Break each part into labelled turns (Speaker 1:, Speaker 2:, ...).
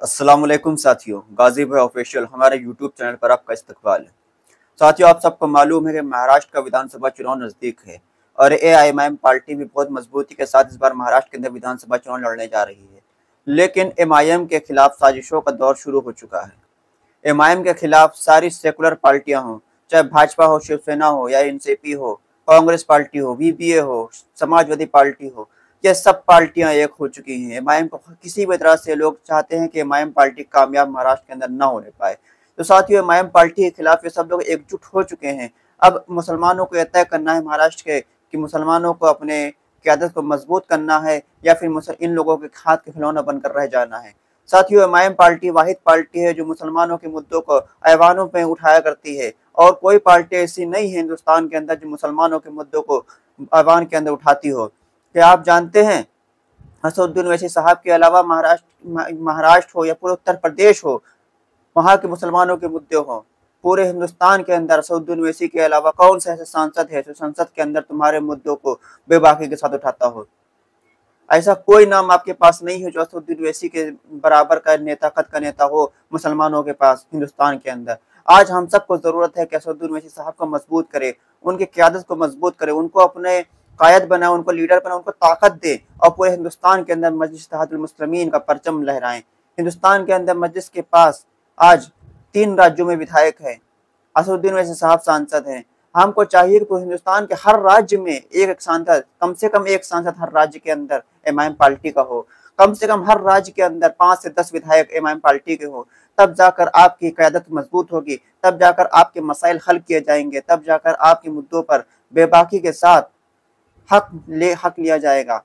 Speaker 1: अस्सलाम वालेकुम साथियों, गाजी भाई ऑफिशियल हमारे यूट्यूब चैनल पर आपका इस्तकबाल है। साथियों, आप सबको मालूम है कि महाराष्ट्र का विधानसभा चुनाव नज़दीक है और एआईएमआईएम पार्टी भी बहुत मजबूती के साथ इस बार महाराष्ट्र के अंदर विधानसभा चुनाव लड़ने जा रही है। लेकिन एमआईएम के खिलाफ साजिशों का दौर शुरू हो चुका है। एमआईएम के खिलाफ सारी सेकुलर पार्टियां हों, चाहे भाजपा हो, शिवसेना हो या एनसीपी हो, कांग्रेस पार्टी हो, वीपीए हो, समाजवादी पार्टी हो, ये सब पार्टियां एक हो चुकी हैं। एमआईएम को किसी भी तरह से लोग चाहते हैं कि एमआईएम पार्टी कामयाब महाराष्ट्र के अंदर ना होने पाए। तो साथियों, एमआईएम पार्टी के खिलाफ ये सब लोग एकजुट हो चुके हैं। अब मुसलमानों को यह तय करना है महाराष्ट्र के कि मुसलमानों को अपने क़यादत को मजबूत करना है या फिर इन लोगों के हाथ के खिलौना बनकर रह जाना है। साथियों, एमआईएम पार्टी वाहिद पार्टी है जो मुसलमानों के मुद्दों को ऐवानों में उठाया करती है और कोई पार्टी ऐसी नहीं है हिंदुस्तान के अंदर जो मुसलमानों के मुद्दों को ऐवान के अंदर उठाती हो। क्या आप जानते हैं, असदुद्दीन ओवैसी साहब के अलावा महाराष्ट्र हो या पूरे उत्तर प्रदेश हो, वहाँ के मुसलमानों के मुद्दे हों, पूरे हिंदुस्तान के अंदर असदुद्दीन ओवैसी के अलावा कौन सा ऐसे सांसद है जो संसद के अंदर तुम्हारे मुद्दों को बेबाकी के साथ उठाता हो? ऐसा कोई नाम आपके पास नहीं है जो असदुद्दीन ओवैसी के बराबर का नेता, कद का नेता हो मुसलमानों के पास हिंदुस्तान के अंदर। आज हम सबको जरूरत है कि असदुद्दीन ओवैसी साहब को मजबूत करे, उनकी क़यादत को मजबूत करे, उनको अपने कायद बनाए, उनको लीडर बनाए, उनको ताकत दे और पूरे हिंदुस्तान के अंदर मजलिस इत्तेहादुल मुस्लिमीन का परचम लहराएं। हिंदुस्तान के अंदर मजलिस के पास आज 3 राज्यों में विधायक है, असदुद्दीन ओवैसी साहब सांसद हैं। हमको चाहिए कि पूरे हिंदुस्तान के हर राज्य में एक सांसद, कम से कम एक सांसद हर राज्य के अंदर एमआईएम पार्टी का हो, कम से कम हर राज्य के अंदर 5 से 10 विधायक एमआईएम पार्टी के हो। तब जाकर आपकी क़यादत मजबूत होगी, तब जाकर आपके मसाइल हल किए जाएंगे, तब जाकर आपके मुद्दों पर बेबाकी के साथ हक लिया जाएगा।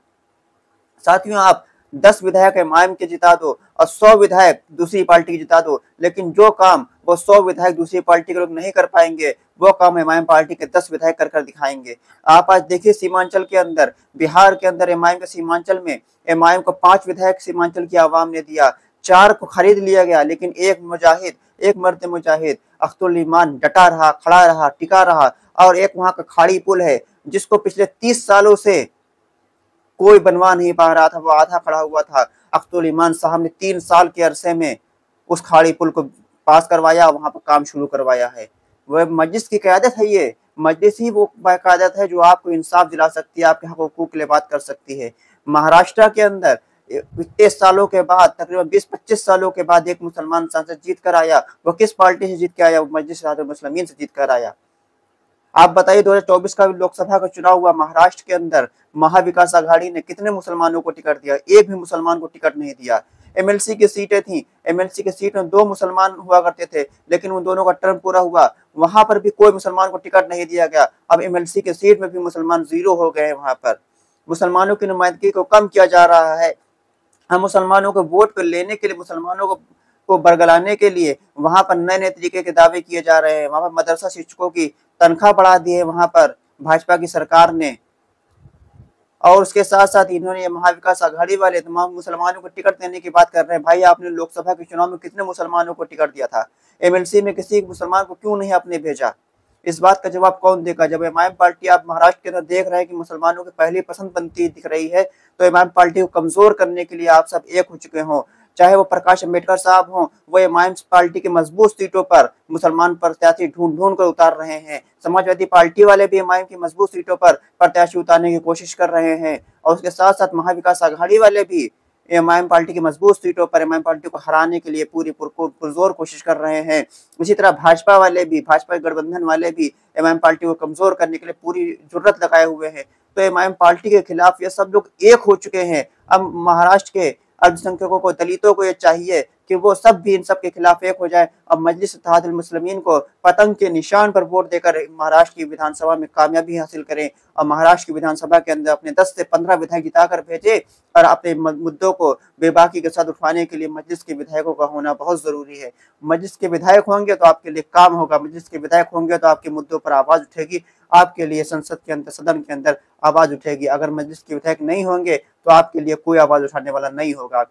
Speaker 1: साथियों, आप 10 विधायक एमआईएम के जिता दो और 100 विधायक दूसरी पार्टी के जिता दो, लेकिन जो काम वो 100 विधायक दूसरी पार्टी के लोग नहीं कर पाएंगे, वो काम एमआईएम पार्टी के 10 विधायक कर दिखाएंगे। आप आज देखिए, सीमांचल के अंदर, बिहार के अंदर एमआईएम के सीमांचल में एमआईएम को 5 विधायक सीमांचल की आवाम ने दिया, 4 को खरीद लिया गया, लेकिन एक मर्द मुजाहिद अख्तुल ईमान डटा रहा, खड़ा रहा, टिका रहा। और एक वहां का खाड़ी पुल है जिसको पिछले 30 सालों से कोई बनवा नहीं पा रहा था, वो आधा खड़ा हुआ था। अख्तुल ईमान साहब ने 3 साल के अरसे में उस खाड़ी पुल को पास करवाया, वहां पर काम शुरू करवाया है। वह मजलिस की क़यादत है। ये मजलिस ही वो क़यादत है जो आपको इंसाफ दिला सकती है, आपके हक हुकूक के लिए बात कर सकती है। महाराष्ट्र के अंदर इतने सालों के बाद, तकरीबन 20-25 सालों के बाद एक मुसलमान सांसद जीत कर आया। वो किस पार्टी से जीत के आया? वो मजलिस इत्तेहादुल मुस्लिमीन से जीत कर आया। आप बताइए, 2024 का लोकसभा का चुनाव हुआ महाराष्ट्र के अंदर, महाविकास आघाड़ी ने कितने मुसलमानों को टिकट दिया? एक भी मुसलमान को टिकट नहीं दिया। एमएलसी की सीटें थी, एमएलसी की सीट में 2 मुसलमान हुआ करते थे, लेकिन उन दोनों का टर्म पूरा हुआ, वहां पर भी कोई मुसलमान को टिकट नहीं दिया गया। अब एमएलसी की सीट में भी मुसलमान 0 हो गए हैं। वहां पर मुसलमानों की नुमाइंदगी को कम किया जा रहा है। हम मुसलमानों को वोट पर लेने के लिए, मुसलमानों को बरगलाने के लिए वहां पर नए नए तरीके के दावे किए जा रहे हैं। वहां पर मदरसा शिक्षकों की तनख्वाह बढ़ा दी है वहां पर भाजपा की सरकार ने, और उसके साथ साथ इन्होंने महाविकास आघाड़ी वाले तमाम मुसलमानों को टिकट देने की बात कर रहे हैं। भाई, आपने लोकसभा के चुनाव में कितने मुसलमानों को टिकट दिया था? एमएलसी में किसी मुसलमान को क्यों नहीं आपने भेजा? इस बात का जवाब कौन देगा? जब एमआईएम पार्टी आप महाराष्ट्र के अंदर देख रहे हैं कि मुसलमानों की पहली पसंद बनती दिख रही है, तो एमआईएम पार्टी को कमजोर करने के लिए आप सब एक हो चुके हों। चाहे वो प्रकाश अम्बेडकर साहब हों, वो एमआईएम पार्टी की मजबूत सीटों पर मुसलमान प्रत्याशी ढूंढ कर उतार रहे हैं। समाजवादी पार्टी वाले भी एमआईएम की मजबूत सीटों पर प्रत्याशी उतारने की कोशिश कर रहे हैं, और उसके साथ साथ महाविकास आघाड़ी वाले भी एमआईएम पार्टी की मजबूत सीटों पर एमआईएम पार्टी को हराने के लिए पूरी पुरजोर कोशिश कर रहे हैं। इसी तरह भाजपा वाले भी, भाजपा गठबंधन वाले भी एमआईएम पार्टी को कमजोर करने के लिए पूरी जुर्रत लगाए हुए हैं। तो एमआईएम पार्टी के खिलाफ ये सब लोग एक हो चुके हैं। अब महाराष्ट्र के अल्पसंख्यकों को, दलितों को ये चाहिए कि वो सब भी इन सब के खिलाफ एक हो जाए और मजलिस इत्तेहादुल मुस्लिमीन को पतंग के निशान पर वोट देकर महाराष्ट्र की विधानसभा में कामयाबी हासिल करें और महाराष्ट्र की विधानसभा के अंदर अपने 10 से 15 विधायक जिताकर भेजे। और अपने मुद्दों को बेबाकी के साथ उठाने के लिए मजलिस के विधायकों का होना बहुत जरूरी है। मजलिस के विधायक होंगे तो आपके लिए काम होगा, मजलिस के विधायक होंगे तो आपके मुद्दों पर आवाज उठेगी, आपके लिए संसद के अंदर, सदन के अंदर आवाज उठेगी। अगर मजलिस के विधायक नहीं होंगे तो आपके लिए कोई आवाज उठाने वाला नहीं होगा।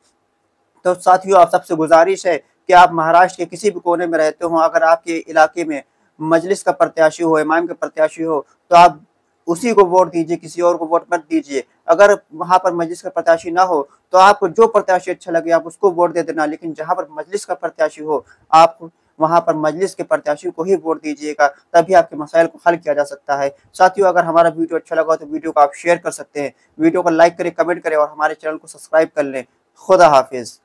Speaker 1: तो साथियों, आप सबसे गुजारिश है कि आप महाराष्ट्र के किसी भी कोने में रहते हो, अगर आपके इलाके में मजलिस का प्रत्याशी हो, इमाम का प्रत्याशी हो, तो आप उसी को वोट दीजिए, किसी और को वोट मत दीजिए। अगर वहां पर मजलिस का प्रत्याशी ना हो तो आपको जो प्रत्याशी अच्छा लगे आप उसको वोट दे देना, लेकिन जहां पर मजलिस का प्रत्याशी हो आप वहां पर मजलिस के प्रत्याशी को ही वोट दीजिएगा, तभी आपके मसाइल को हल किया जा सकता है। साथियों, अगर हमारा वीडियो अच्छा लगा तो वीडियो को आप शेयर कर सकते हैं, वीडियो को लाइक करें, कमेंट करें और हमारे चैनल को सब्सक्राइब कर लें। खुदा हाफिज।